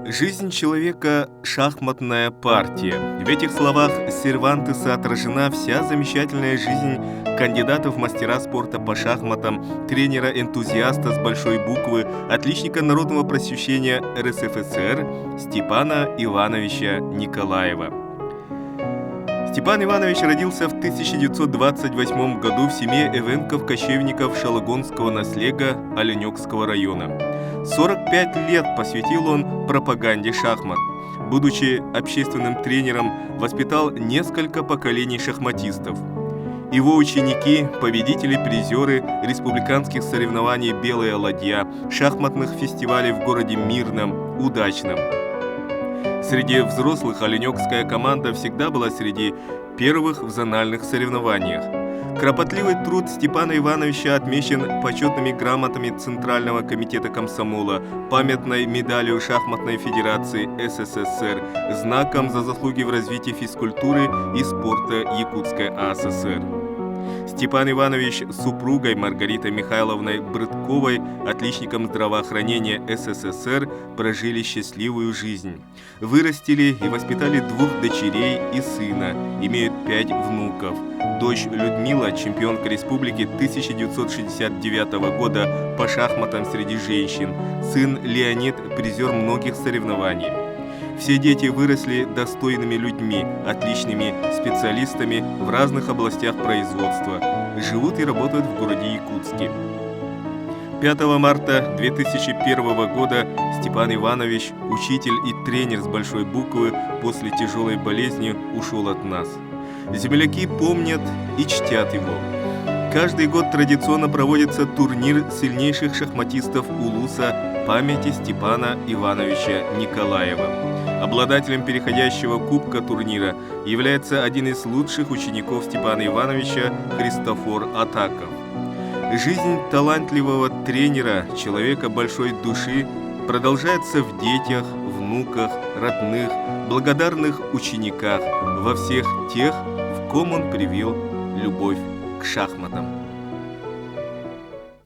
Жизнь человека – шахматная партия. В этих словах Сервантеса отражена вся замечательная жизнь кандидата в мастера спорта по шахматам, тренера-энтузиаста с большой буквы, отличника народного просвещения РСФСР Степана Ивановича Николаева. Степан Иванович родился в 1928 году в семье эвенков-кочевников Шалагонского наслега Оленёкского района. 45 лет посвятил он пропаганде шахмат. Будучи общественным тренером, воспитал несколько поколений шахматистов. Его ученики – победители, призеры республиканских соревнований «Белая ладья», шахматных фестивалей в городе Мирном, Удачном. Среди взрослых оленёкская команда всегда была среди первых в зональных соревнованиях. Кропотливый труд Степана Ивановича отмечен почетными грамотами Центрального комитета комсомола, памятной медалью Шахматной федерации СССР, знаком за заслуги в развитии физкультуры и спорта Якутской АССР. Степан Иванович с супругой Маргаритой Михайловной Брытковой, отличником здравоохранения СССР, прожили счастливую жизнь. Вырастили и воспитали 2 дочерей и сына, имеют 5 внуков. Дочь Людмила – чемпионка республики 1969 года по шахматам среди женщин. Сын Леонид – призер многих соревнований. Все дети выросли достойными людьми, отличными специалистами в разных областях производства. Живут и работают в городе Якутске. 5 марта 2001 года Степан Иванович, учитель и тренер с большой буквы, после тяжелой болезни ушел от нас. Земляки помнят и чтят его. Каждый год традиционно проводится турнир сильнейших шахматистов Улуса памяти Степана Ивановича Николаева. Обладателем переходящего кубка турнира является один из лучших учеников Степана Ивановича Христофор Атаков. Жизнь талантливого тренера, человека большой души, продолжается в детях, внуках, родных, благодарных учениках, во всех тех, в ком он привил любовь к шахматам.